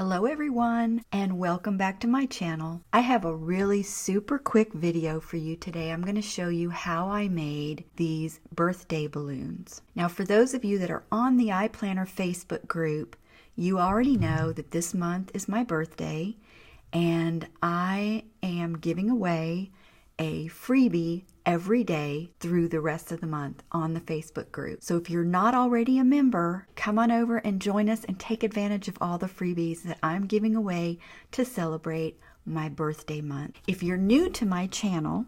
Hello everyone, and welcome back to my channel. I have a really super quick video for you today. I'm going to show you how I made these birthday balloons. Now for those of you that are on the iPlanner Facebook group, you already know that this month is my birthday and I am giving away a freebie every day through the rest of the month on the Facebook group. So if you're not already a member, come on over and join us and take advantage of all the freebies that I'm giving away to celebrate my birthday month. If you're new to my channel,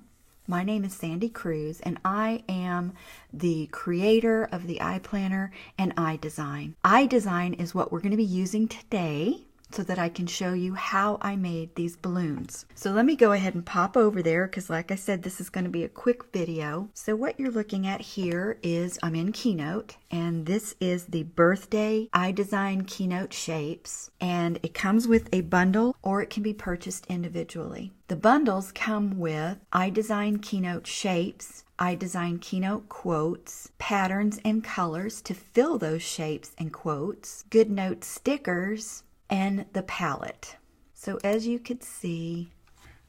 my name is Sandy Cruz and I am the creator of the iPlanner and iDesign. iDesign is what we're going to be using today so that I can show you how I made these balloons. So let me go ahead and pop over there because like I said, this is going to be a quick video. So what you're looking at here is I'm in Keynote and this is the birthday iDesign Keynote Shapes, and it comes with a bundle or it can be purchased individually. The bundles come with iDesign Keynote Shapes, iDesign Keynote Quotes, patterns and colors to fill those shapes and quotes, Goodnote stickers, and the palette. So as you could see,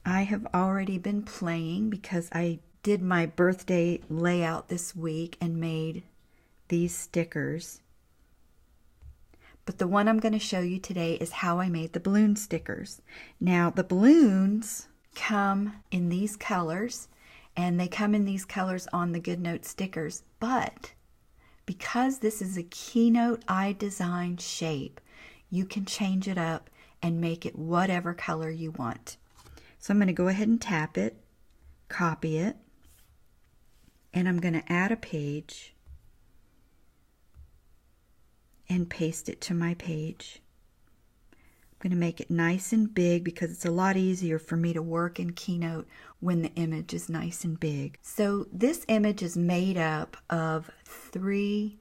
I have already been playing because I did my birthday layout this week and made these stickers. But the one I'm going to show you today is how I made the balloon stickers. Now the balloons come in these colors and they come in these colors on the Goodnote stickers, but because this is a Keynote iDesign shape, you can change it up and make it whatever color you want. So I'm going to go ahead and tap it, copy it, and I'm going to add a page and paste it to my page. I'm going to make it nice and big because it's a lot easier for me to work in Keynote when the image is nice and big. So this image is made up of three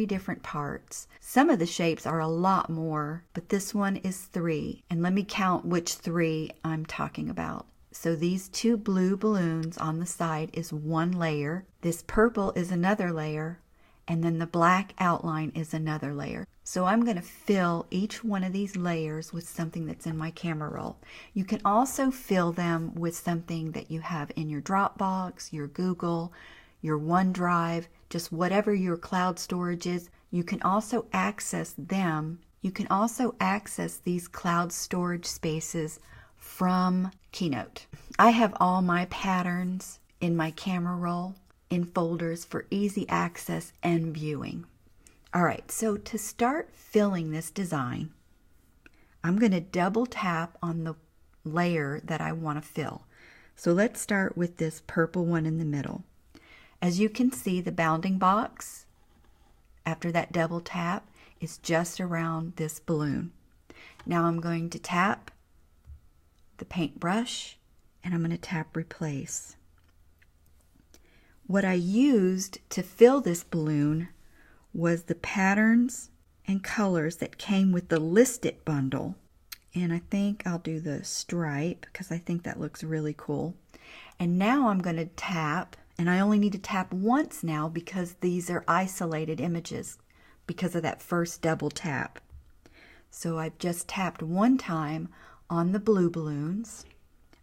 different parts. Some of the shapes are a lot more, but this one is 3. And let me count which 3 I'm talking about. So these 2 blue balloons on the side is one layer. This purple is another layer. And then the black outline is another layer. So I'm going to fill each one of these layers with something that's in my camera roll. You can also fill them with something that you have in your Dropbox, your Google, your OneDrive, just whatever your cloud storage is. You can also access them. You can also access these cloud storage spaces from Keynote. I have all my patterns in my camera roll in folders for easy access and viewing. All right, so to start filling this design, I'm going to double tap on the layer that I want to fill. So let's start with this purple one in the middle. As you can see, the bounding box, after that double tap, is just around this balloon. Now I'm going to tap the paintbrush and I'm going to tap replace. What I used to fill this balloon was the patterns and colors that came with the List It bundle. And I think I'll do the stripe because I think that looks really cool. And now I'm going to tap. And I only need to tap once now because these are isolated images because of that first double tap. So I've just tapped one time on the blue balloons.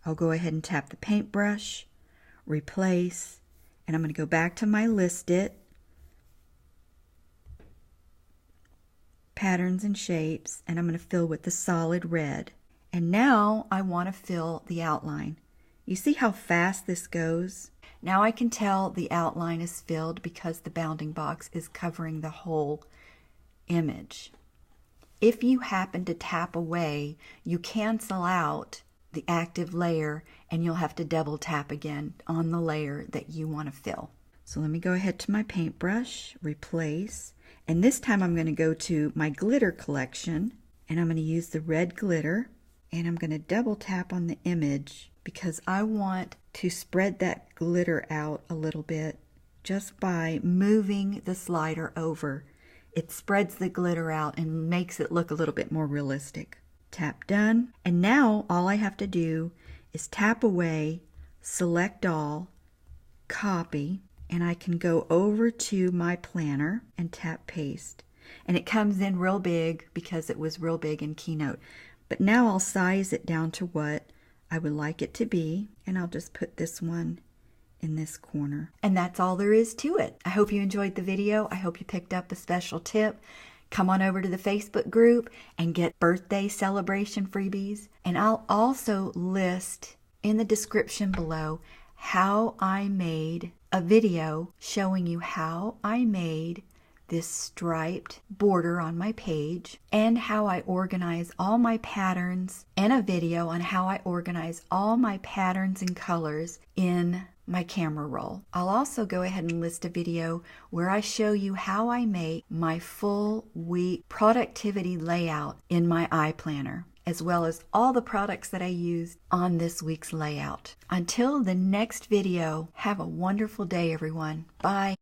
I'll go ahead and tap the paintbrush, replace, and I'm going to go back to my List It, patterns and shapes, and I'm going to fill with the solid red. And now I want to fill the outline. You see how fast this goes? Now I can tell the outline is filled because the bounding box is covering the whole image. If you happen to tap away, you cancel out the active layer and you'll have to double tap again on the layer that you want to fill. So let me go ahead to my paintbrush, replace, and this time I'm going to go to my glitter collection and I'm going to use the red glitter and I'm going to double tap on the image because I want to spread that glitter out a little bit just by moving the slider over. It spreads the glitter out and makes it look a little bit more realistic. Tap done. And now all I have to do is tap away, select all, copy, and I can go over to my planner and tap paste. And it comes in real big because it was real big in Keynote. But now I'll size it down to what I would like it to be, and I'll just put this one in this corner. And that's all there is to it. I hope you enjoyed the video. I hope you picked up a special tip. Come on over to the Facebook group and get birthday celebration freebies. And I'll also list in the description below how I made a video showing you how I made this striped border on my page, and how I organize all my patterns, and a video on how I organize all my patterns and colors in my camera roll. I'll also go ahead and list a video where I show you how I make my full week productivity layout in my iPlanner, as well as all the products that I used on this week's layout. Until the next video, have a wonderful day, everyone. Bye.